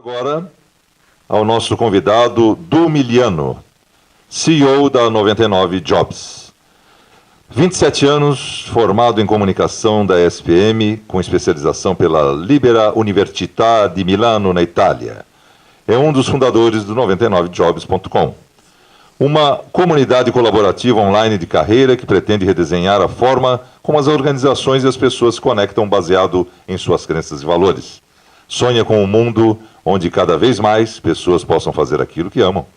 Agora, ao nosso convidado Du Miliano, CEO da 99 Jobs. 27 anos, formado em comunicação da SPM, com especialização pela Libera Università di Milano, na Itália. É um dos fundadores do 99jobs.com, uma comunidade colaborativa online de carreira que pretende redesenhar a forma como as organizações e as pessoas se conectam baseado em suas crenças e valores. Sonha com um mundo onde cada vez mais pessoas possam fazer aquilo que amam.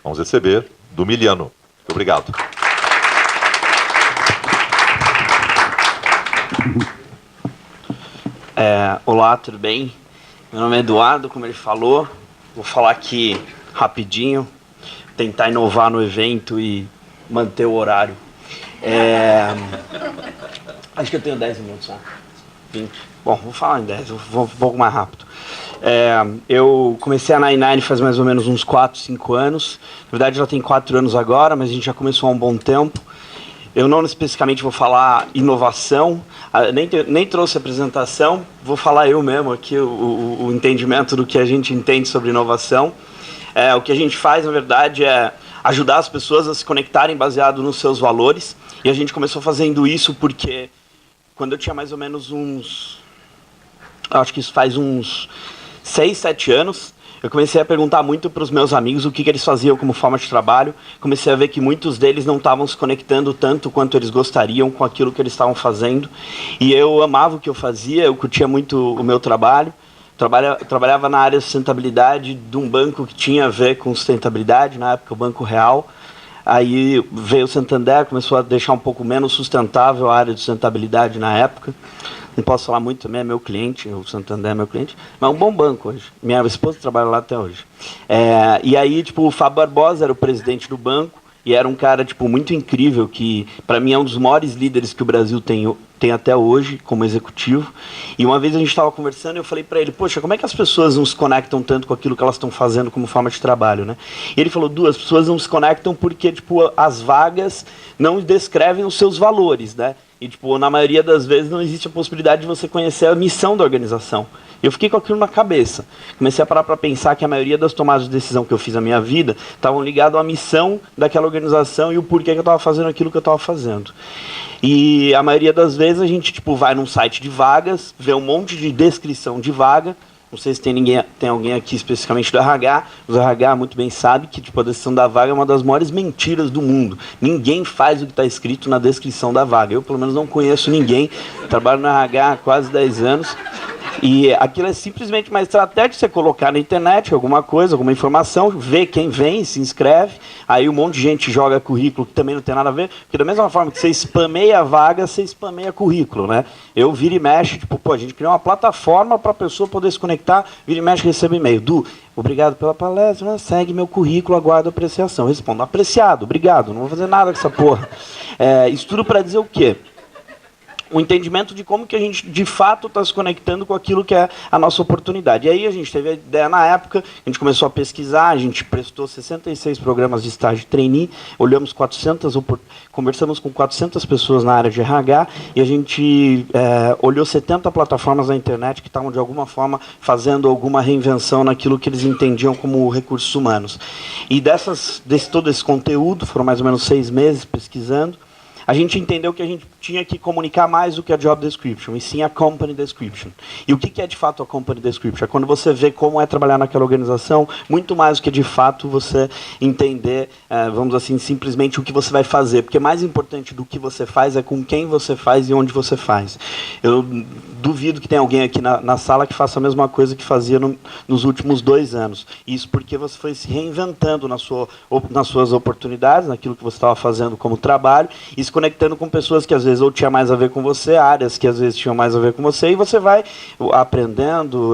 Vamos receber Du Miliano. Muito obrigado. Olá, tudo bem? Meu nome é Eduardo, como ele falou. Vou falar aqui rapidinho, tentar inovar no evento e manter o horário. Acho que eu tenho 10 minutos, né? 20. Bom, vou falar em 10, vou um pouco mais rápido. Eu comecei a 99 faz mais ou menos uns 4, 5 anos. Na verdade, já tem 4 anos agora, mas a gente já começou há um bom tempo. Eu não especificamente vou falar inovação, nem trouxe apresentação, vou falar eu mesmo aqui o entendimento do que a gente entende sobre inovação. O que a gente faz, na verdade, é ajudar as pessoas a se conectarem baseado nos seus valores. E a gente começou fazendo isso porque quando eu tinha mais ou menos acho que isso faz uns 6, 7 anos, eu comecei a perguntar muito para os meus amigos o que eles faziam como forma de trabalho. Comecei a ver que muitos deles não estavam se conectando tanto quanto eles gostariam com aquilo que eles estavam fazendo. E eu amava o que eu fazia, eu curtia muito o meu trabalho. Trabalhava na área de sustentabilidade de um banco que tinha a ver com sustentabilidade, na época o Banco Real. Aí veio o Santander, começou a deixar um pouco menos sustentável a área de sustentabilidade na época. Não posso falar muito também, é meu cliente, o Santander é meu cliente, mas é um bom banco hoje. Minha esposa trabalha lá até hoje. E aí, o Fábio Barbosa era o presidente do banco e era um cara, muito incrível, que para mim é um dos maiores líderes que o Brasil tem até hoje como executivo. E uma vez a gente estava conversando e eu falei para ele, poxa, como é que as pessoas não se conectam tanto com aquilo que elas estão fazendo como forma de trabalho, né? E ele falou, as pessoas não se conectam porque, as vagas não descrevem os seus valores, né? E, na maioria das vezes não existe a possibilidade de você conhecer a missão da organização. Eu fiquei com aquilo na cabeça. Comecei a parar para pensar que a maioria das tomadas de decisão que eu fiz na minha vida estavam ligadas à missão daquela organização e o porquê que eu estava fazendo aquilo que eu estava fazendo. E a maioria das vezes a gente vai num site de vagas, vê um monte de descrição de vaga. Não sei se tem alguém aqui especificamente do RH. Os RH muito bem sabe que a descrição da vaga é uma das maiores mentiras do mundo. Ninguém faz o que está escrito na descrição da vaga. Eu, pelo menos, não conheço ninguém. Trabalho no RH há quase 10 anos. E aquilo é simplesmente uma estratégia de você colocar na internet alguma coisa, alguma informação, ver quem vem, se inscreve, aí um monte de gente joga currículo que também não tem nada a ver, porque da mesma forma que você spameia a vaga, você spameia currículo, né? Eu viro e mexe, a gente criou uma plataforma para a pessoa poder se conectar, vira e mexe e recebe e-mail. Du, obrigado pela palestra, segue meu currículo, aguardo apreciação. Eu respondo, apreciado, obrigado, não vou fazer nada com essa porra. Isso tudo para dizer o quê? O entendimento de como que a gente, de fato, está se conectando com aquilo que é a nossa oportunidade. E aí a gente teve a ideia na época, a gente começou a pesquisar, a gente prestou 66 programas de estágio trainee, conversamos com 400 pessoas na área de RH, e a gente olhou 70 plataformas na internet que estavam, de alguma forma, fazendo alguma reinvenção naquilo que eles entendiam como recursos humanos. E todo esse conteúdo, foram mais ou menos 6 meses pesquisando, a gente entendeu que a gente tinha que comunicar mais do que a job description, e sim a company description. E o que é de fato a company description? É quando você vê como é trabalhar naquela organização, muito mais do que de fato você entender, vamos assim, simplesmente o que você vai fazer. Porque mais importante do que você faz é com quem você faz e onde você faz. Eu duvido que tenha alguém aqui na sala que faça a mesma coisa que fazia nos últimos 2 anos. Isso porque você foi se reinventando nas suas oportunidades, naquilo que você estava fazendo como trabalho, e se conectando com pessoas que às vezes ou tinha mais a ver com você, áreas que às vezes tinham mais a ver com você, e você vai aprendendo,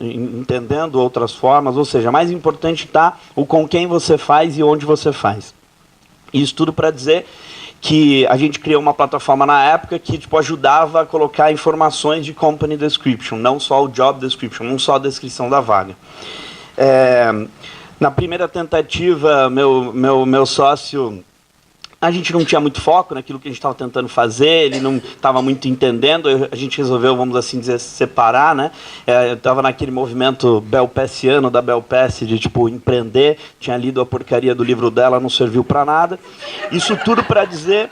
entendendo outras formas, ou seja, mais importante está o com quem você faz e onde você faz. Isso tudo para dizer que a gente criou uma plataforma na época que ajudava a colocar informações de company description, não só o job description, não só a descrição da vaga. Na primeira tentativa, meu sócio A gente não tinha muito foco naquilo que a gente estava tentando fazer, ele não estava muito entendendo, a gente resolveu, vamos assim dizer, se separar, né? Eu estava naquele movimento belpessiano da Belpass de, tipo, empreender, tinha lido a porcaria do livro dela, não serviu para nada. Isso tudo para dizer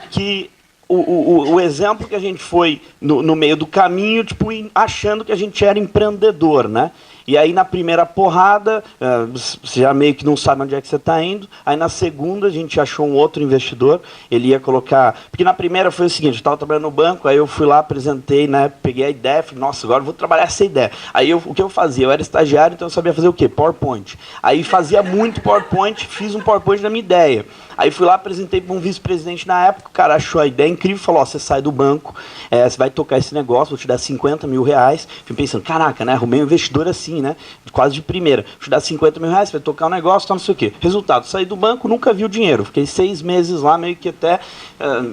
que o exemplo que a gente foi no meio do caminho, tipo, achando que a gente era empreendedor, né? E aí, na primeira porrada, você já meio que não sabe onde é que você está indo. Aí, na segunda, a gente achou um outro investidor. Ele ia colocar... Porque na primeira foi o seguinte, eu estava trabalhando no banco, aí eu fui lá, apresentei, né, peguei a ideia, falei, nossa, agora eu vou trabalhar essa ideia. Aí, o que eu fazia? Eu era estagiário, então eu sabia fazer o quê? PowerPoint. Aí, fazia muito PowerPoint, fiz um PowerPoint da minha ideia. Aí, fui lá, apresentei para um vice-presidente na época, o cara achou a ideia incrível, falou, ó, você sai do banco, você vai tocar esse negócio, vou te dar 50 mil reais. Fui pensando, caraca, né, arrumei um investidor assim, né, quase de primeira. Vou te dar 50 mil reais, vai tocar um negócio, tal, não sei o quê. Resultado, saí do banco, nunca vi o dinheiro. Fiquei 6 meses lá, meio que até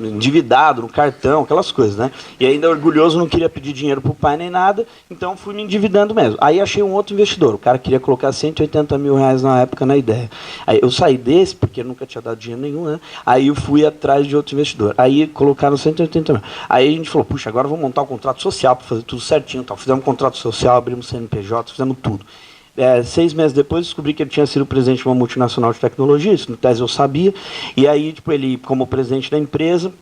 endividado, no cartão, aquelas coisas, né. E ainda orgulhoso, não queria pedir dinheiro pro pai nem nada, então fui me endividando mesmo. Aí achei um outro investidor, o cara queria colocar 180 mil reais na época na ideia. Aí eu saí desse, porque nunca tinha dado dinheiro nenhum, né? Aí eu fui atrás de outro investidor. Aí colocaram 180 mil. Aí a gente falou, puxa, agora vamos montar um contrato social para fazer tudo certinho. Tal. Fizemos um contrato social, abrimos CNPJ, fizemos tudo. 6 meses depois, descobri que ele tinha sido presidente de uma multinacional de tecnologia, isso no tese eu sabia. E aí, tipo, ele, como presidente da empresa,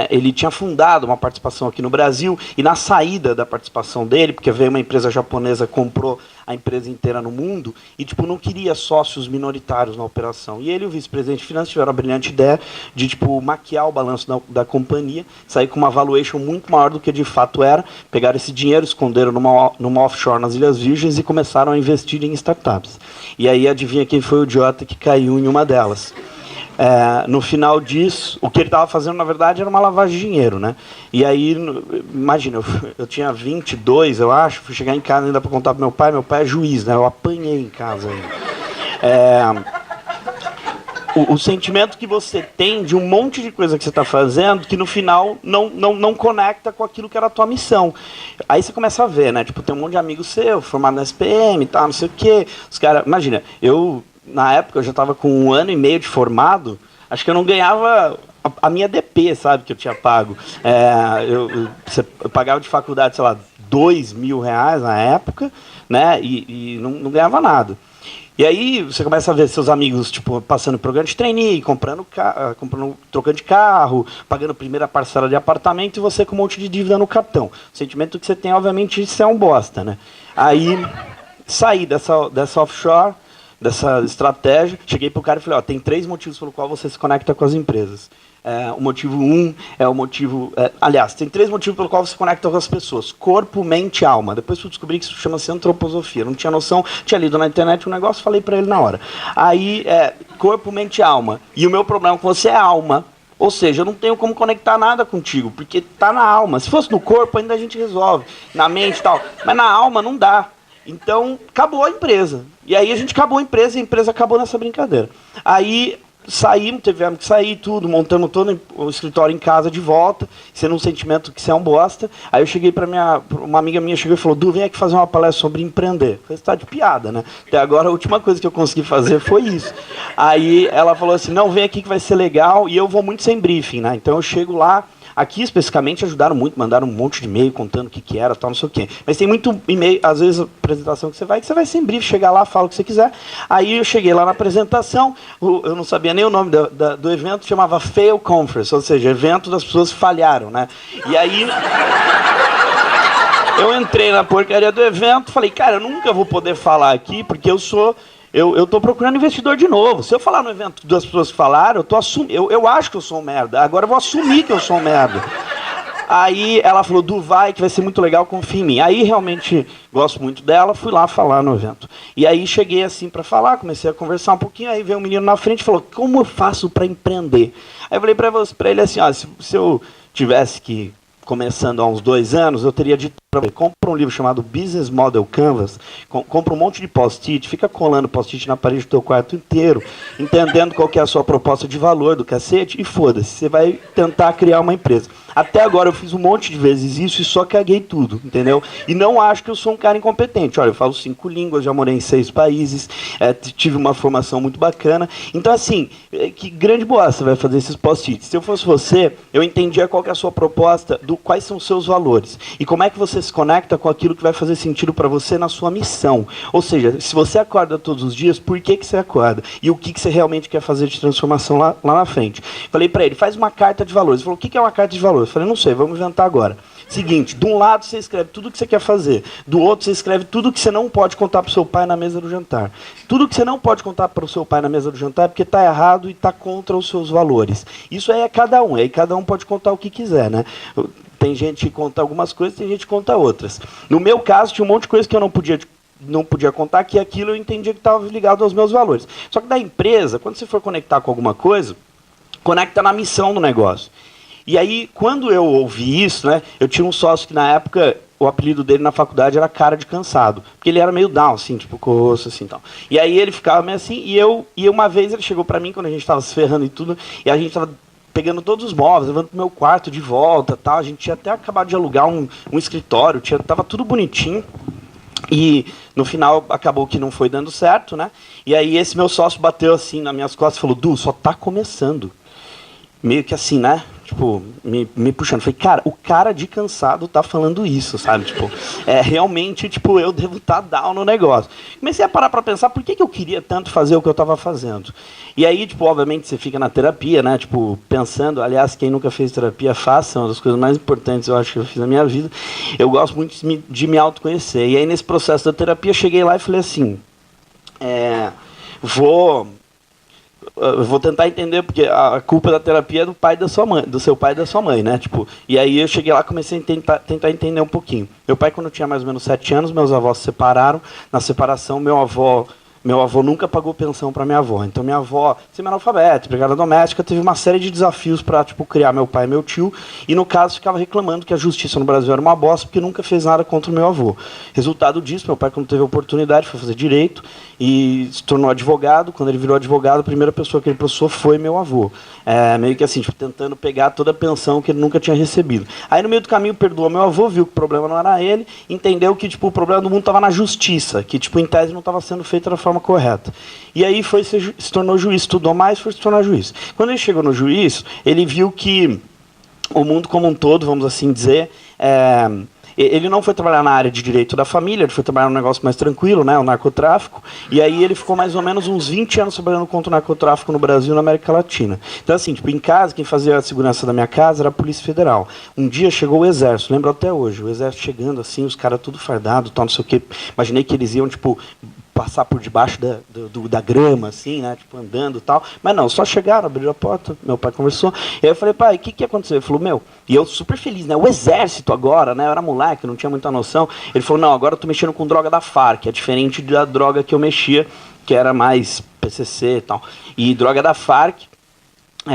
ele tinha fundado uma participação aqui no Brasil, e na saída da participação dele, porque veio uma empresa japonesa, comprou a empresa inteira no mundo, e tipo, não queria sócios minoritários na operação. E ele e o vice-presidente de finanças tiveram a brilhante ideia de tipo, maquiar o balanço da companhia, sair com uma valuation muito maior do que de fato era, pegaram esse dinheiro, esconderam numa offshore nas Ilhas Virgens e começaram a investir em startups. E aí, adivinha quem foi o idiota que caiu em uma delas? No final disso, o que ele estava fazendo, na verdade, era uma lavagem de dinheiro, né? E aí, imagina, eu tinha 22, eu acho, fui chegar em casa ainda para contar para meu pai é juiz, né? Eu apanhei em casa ainda. O sentimento que você tem de um monte de coisa que você está fazendo, que no final não conecta com aquilo que era a tua missão. Aí você começa a ver, né? Tipo, tem um monte de amigos seu, formado na SPM e tal, não sei o quê. Os caras, imagina, na época, eu já estava com 1 ano e meio de formado, acho que eu não ganhava a minha DP, sabe, que eu tinha pago. Eu pagava de faculdade, sei lá, 2 mil reais na época, né, e não ganhava nada. E aí você começa a ver seus amigos tipo, passando por programa de trainee, trocando de carro, pagando a primeira parcela de apartamento, e você com um monte de dívida no cartão. O sentimento que você tem, obviamente, isso é um bosta, né? Aí saí dessa offshore, dessa estratégia, cheguei para o cara e falei, ó, tem 3 motivos pelo qual você se conecta com as empresas. O motivo 1 é o motivo... aliás, tem 3 motivos pelo qual você se conecta com as pessoas. Corpo, mente e alma. Depois eu descobri que isso chama-se antroposofia. Não tinha noção, tinha lido na internet um negócio, falei para ele na hora. Aí, corpo, mente e alma. E o meu problema com você é alma. Ou seja, eu não tenho como conectar nada contigo, porque está na alma. Se fosse no corpo, ainda a gente resolve. Na mente e tal. Mas na alma não dá. Então, acabou a empresa. E aí a gente acabou a empresa acabou nessa brincadeira. Aí saímos, tivemos que sair tudo, montamos todo o escritório em casa de volta, sendo um sentimento que você é um bosta. Aí eu cheguei para uma amiga minha, chegou e falou, Du, vem aqui fazer uma palestra sobre empreender. Eu falei, você tá de piada, né? Até agora a última coisa que eu consegui fazer foi isso. Aí ela falou assim, não, vem aqui que vai ser legal, e eu vou muito sem briefing, né? Então eu chego lá. Aqui, especificamente, ajudaram muito, mandaram um monte de e-mail contando o que era, tal, não sei o quê. Mas tem muito e-mail, às vezes, a apresentação que você vai sem brief, chegar lá, fala o que você quiser. Aí eu cheguei lá na apresentação, eu não sabia nem o nome do evento, chamava Fail Conference, ou seja, evento das pessoas que falharam, né? E aí... eu entrei na porcaria do evento, falei, cara, eu nunca vou poder falar aqui, porque eu estou procurando investidor de novo. Se eu falar no evento das pessoas que falaram, eu acho que eu sou um merda. Agora eu vou assumir que eu sou um merda. Aí ela falou, Du, vai, que vai ser muito legal, confia em mim. Aí realmente gosto muito dela, fui lá falar no evento. E aí cheguei assim para falar, comecei a conversar um pouquinho, aí veio um menino na frente e falou, como eu faço para empreender? Aí eu falei para ele assim, ó, se eu tivesse que começando há uns 2 anos, eu teria dito compra um livro chamado Business Model Canvas, compra um monte de post-it, fica colando post-it na parede do teu quarto inteiro, entendendo qual que é a sua proposta de valor do cacete, e foda-se, você vai tentar criar uma empresa. Até agora eu fiz um monte de vezes isso e só caguei tudo, entendeu? E não acho que eu sou um cara incompetente. Olha, eu falo 5 línguas, já morei em 6 países, tive uma formação muito bacana. Então, assim, que grande boa você vai fazer esses post-its. Se eu fosse você, eu entendia qual que é a sua proposta, quais são os seus valores. E como é que você se conecta com aquilo que vai fazer sentido para você na sua missão. Ou seja, se você acorda todos os dias, por que você acorda? E o que você realmente quer fazer de transformação lá na frente. Falei para ele, faz uma carta de valores. Ele falou, o que é uma carta de valores? Eu falei, não sei, vamos inventar agora. Seguinte, de um lado você escreve tudo o que você quer fazer, do outro você escreve tudo o que você não pode contar para o seu pai na mesa do jantar. Tudo que você não pode contar para o seu pai na mesa do jantar é porque está errado e está contra os seus valores. Isso aí é cada um, aí cada um pode contar o que quiser, né? Tem gente que conta algumas coisas, tem gente que conta outras. No meu caso, tinha um monte de coisa que eu não podia contar, que aquilo eu entendia que estava ligado aos meus valores. Só que da empresa, quando você for conectar com alguma coisa, conecta na missão do negócio. E aí, quando eu ouvi isso, né, eu tinha um sócio que, na época, o apelido dele na faculdade era cara de cansado. Porque ele era meio down, assim, tipo, com o rosto, assim, tal. E aí ele ficava meio assim, e uma vez ele chegou para mim, quando a gente estava se ferrando e tudo, e a gente estava pegando todos os móveis, levando pro meu quarto de volta, tal. A gente tinha até acabado de alugar um escritório, tava tudo bonitinho. E no final acabou que não foi dando certo, né? E aí esse meu sócio bateu assim nas minhas costas e falou, Du, só tá começando. Meio que assim, né? Tipo, me puxando. Falei, cara, o cara de cansado tá falando isso, sabe? Tipo, realmente, tipo, eu devo estar down no negócio. Comecei a parar para pensar por que eu queria tanto fazer o que eu estava fazendo. E aí, tipo, obviamente, você fica na terapia, né? Tipo, pensando, aliás, quem nunca fez terapia, faça, uma das coisas mais importantes, eu acho, que eu fiz na minha vida. Eu gosto muito de me autoconhecer. E aí, nesse processo da terapia, cheguei lá e falei assim, eu vou tentar entender, porque a culpa da terapia é do pai da sua mãe, do seu pai e da sua mãe, né? Tipo, e aí eu cheguei lá e comecei a tentar entender um pouquinho. Meu pai, quando eu tinha mais ou menos 7 anos, meus avós se separaram. Na separação, meu avô nunca pagou pensão para minha avó. Então, minha avó, semi-analfabeta, empregada doméstica, teve uma série de desafios para, tipo, criar meu pai e meu tio. E, no caso, ficava reclamando que a justiça no Brasil era uma bosta, porque nunca fez nada contra o meu avô. Resultado disso, meu pai, quando teve a oportunidade, foi fazer direito e se tornou advogado. Quando ele virou advogado, a primeira pessoa que ele processou foi meu avô. Meio que assim, tipo, tentando pegar toda a pensão que ele nunca tinha recebido. Aí, no meio do caminho, perdoou meu avô, viu que o problema não era ele, entendeu que, tipo, o problema do mundo estava na justiça, que, tipo, em tese não estava sendo feito da forma correta. E aí se tornou juiz, estudou mais, foi se tornar juiz. Quando ele chegou no juiz, ele viu que o mundo como um todo, vamos assim dizer, ele não foi trabalhar na área de direito da família, ele foi trabalhar num negócio mais tranquilo, né, o narcotráfico, e aí ele ficou mais ou menos uns 20 anos trabalhando contra o narcotráfico no Brasil e na América Latina. Então, assim, tipo, em casa, quem fazia a segurança da minha casa era a Polícia Federal. Um dia chegou o Exército, lembro até hoje, o Exército chegando assim, os caras tudo fardado, tal, não sei o quê. Imaginei que eles iam, tipo, passar por debaixo da grama, assim, né, tipo, andando e tal. Mas não, só chegaram, abriram a porta, meu pai conversou. E aí eu falei, pai, o que aconteceu? Ele falou, e eu super feliz, né, o Exército agora, né, eu era moleque, não tinha muita noção. Ele falou, não, agora eu tô mexendo com droga da Farc, é diferente da droga que eu mexia, que era mais PCC e tal. E droga da Farc,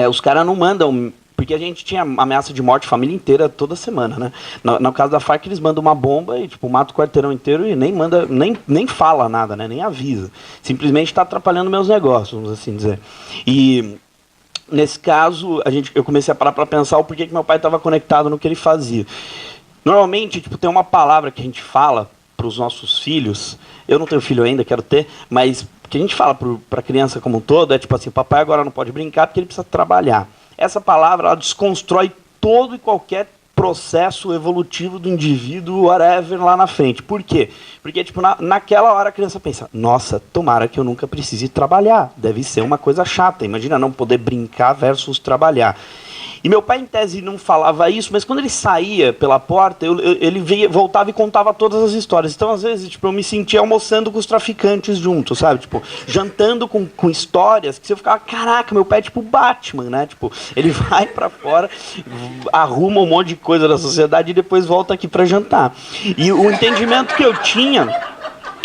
os caras não mandam... Porque a gente tinha ameaça de morte família inteira toda semana, né? No caso da Farc, eles mandam uma bomba e, tipo, mata o quarteirão inteiro e nem fala nada, né? Nem avisa. Simplesmente está atrapalhando meus negócios, vamos assim dizer. E, nesse caso, eu comecei a parar para pensar o porquê que meu pai estava conectado no que ele fazia. Normalmente, tipo, tem uma palavra que a gente fala para os nossos filhos. Eu não tenho filho ainda, quero ter, mas que a gente fala para a criança como um todo é tipo assim, papai agora não pode brincar porque ele precisa trabalhar. Essa palavra, ela desconstrói todo e qualquer processo evolutivo do indivíduo, whatever, lá na frente. Por quê? Porque, tipo, naquela hora a criança pensa, nossa, tomara que eu nunca precise trabalhar. Deve ser uma coisa chata. Imagina não poder brincar versus trabalhar. E meu pai, em tese, não falava isso, mas quando ele saía pela porta, ele voltava e contava todas as histórias. Então, às vezes, tipo, eu me sentia almoçando com os traficantes juntos, sabe? Tipo, jantando com histórias que você ficava, caraca, meu pai é tipo Batman, né? Tipo, ele vai pra fora, arruma um monte de coisa da sociedade e depois volta aqui pra jantar. E o entendimento que eu tinha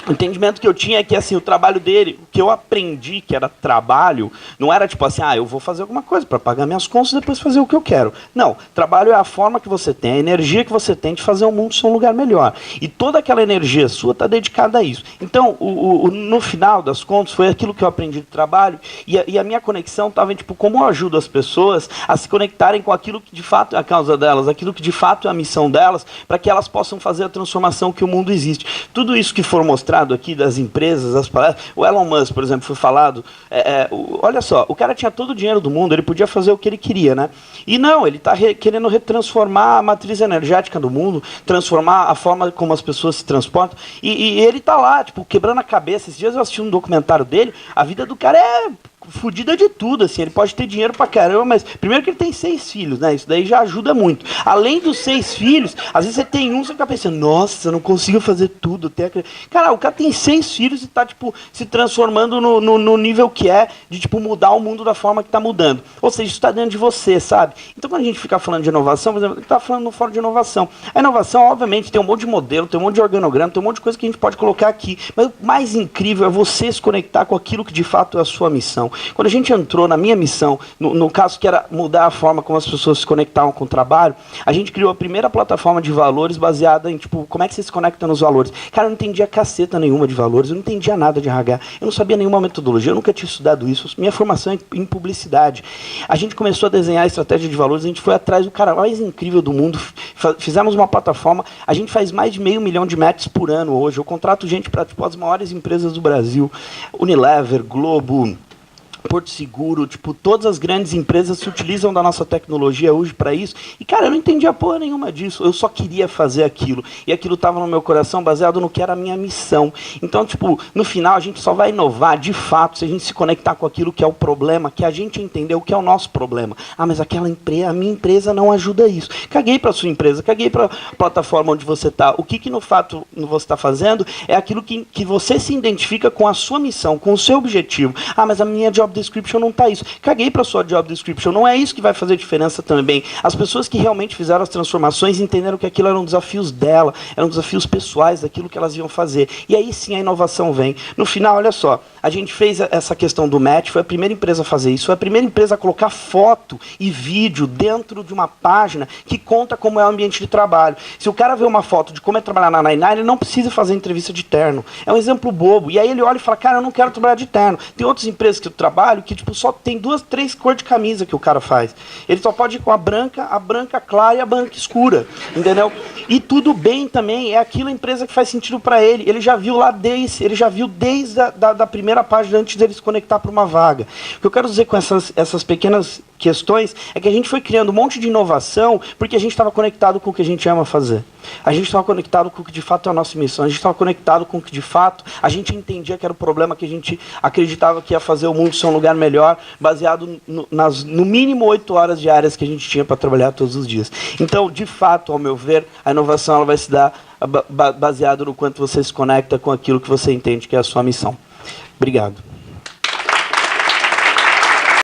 O entendimento que eu tinha é que assim, o trabalho dele, o que eu aprendi que era trabalho, não era tipo assim, eu vou fazer alguma coisa para pagar minhas contas e depois fazer o que eu quero. Não, trabalho é a forma que você tem, a energia que você tem de fazer o mundo ser um lugar melhor. E toda aquela energia sua está dedicada a isso. Então, no final das contas, foi aquilo que eu aprendi de trabalho e a minha conexão estava em tipo, como eu ajudo as pessoas a se conectarem com aquilo que de fato é a causa delas, aquilo que de fato é a missão delas, para que elas possam fazer a transformação que o mundo existe. Tudo isso que for mostrado aqui das empresas, das palestras, o Elon Musk, por exemplo, foi falado, olha só, o cara tinha todo o dinheiro do mundo, ele podia fazer o que ele queria, né? E não, ele está querendo retransformar a matriz energética do mundo, transformar a forma como as pessoas se transportam, e ele está lá, tipo, quebrando a cabeça. Esses dias eu assisti um documentário dele, a vida do cara é fudida de tudo, assim, ele pode ter dinheiro pra caramba, mas primeiro que ele tem 6 filhos, né, isso daí já ajuda muito. Além dos 6 filhos, às vezes você tem um, você fica pensando, nossa, eu não consigo fazer tudo. Cara, o cara tem 6 filhos e tá, tipo, se transformando no nível que é, de, tipo, mudar o mundo da forma que tá mudando. Ou seja, isso tá dentro de você, sabe? Então, quando a gente fica falando de inovação, por exemplo, a gente tá falando no fórum de inovação. A inovação, obviamente, tem um monte de modelo, tem um monte de organograma, tem um monte de coisa que a gente pode colocar aqui, mas o mais incrível é você se conectar com aquilo que de fato é a sua missão. Quando a gente entrou na minha missão, no caso que era mudar a forma como as pessoas se conectavam com o trabalho, a gente criou a primeira plataforma de valores baseada em, tipo, como é que você se conecta nos valores. Cara, eu não entendia caceta nenhuma de valores, eu não entendia nada de RH, eu não sabia nenhuma metodologia, eu nunca tinha estudado isso, minha formação é em publicidade. A gente começou a desenhar a estratégia de valores, a gente foi atrás do cara mais incrível do mundo, fizemos uma plataforma, a gente faz mais de 500 mil de matches por ano hoje, eu contrato gente para, tipo, as maiores empresas do Brasil, Unilever, Globo, Porto Seguro, tipo, todas as grandes empresas se utilizam da nossa tecnologia hoje para isso. E, cara, eu não entendia porra nenhuma disso. Eu só queria fazer aquilo. E aquilo estava no meu coração baseado no que era a minha missão. Então, tipo, no final a gente só vai inovar, de fato, se a gente se conectar com aquilo que é o problema, que a gente entender o que é o nosso problema. Mas aquela empresa, a minha empresa não ajuda isso. Caguei para a sua empresa, caguei para a plataforma onde você está. O que no fato você está fazendo é aquilo que você se identifica com a sua missão, com o seu objetivo. Mas a minha job description não está isso. Caguei para a sua job description. Não é isso que vai fazer diferença também. As pessoas que realmente fizeram as transformações entenderam que aquilo eram desafios dela, eram desafios pessoais daquilo que elas iam fazer. E aí sim a inovação vem. No final, olha só, a gente fez essa questão do match, foi a primeira empresa a fazer isso, foi a primeira empresa a colocar foto e vídeo dentro de uma página que conta como é o ambiente de trabalho. Se o cara vê uma foto de como é trabalhar na 99, ele não precisa fazer entrevista de terno. É um exemplo bobo. E aí ele olha e fala, cara, eu não quero trabalhar de terno. Tem outras empresas que eu trabalho que tipo, só tem 2, 3 cores de camisa que o cara faz. Ele só pode ir com a branca clara e a branca escura. Entendeu? E tudo bem também, é aquilo a empresa que faz sentido para ele. Ele já viu lá ele já viu desde da primeira página antes dele se conectar para uma vaga. O que eu quero dizer com essas pequenas questões é que a gente foi criando um monte de inovação porque a gente estava conectado com o que a gente ama fazer. A gente estava conectado com o que de fato é a nossa missão. A gente estava conectado com o que de fato a gente entendia que era o problema, que a gente acreditava que ia fazer o mundo ser um lugar melhor, baseado no mínimo 8 horas diárias que a gente tinha para trabalhar todos os dias. Então, de fato, ao meu ver, a inovação ela vai se dar baseado no quanto você se conecta com aquilo que você entende que é a sua missão. Obrigado.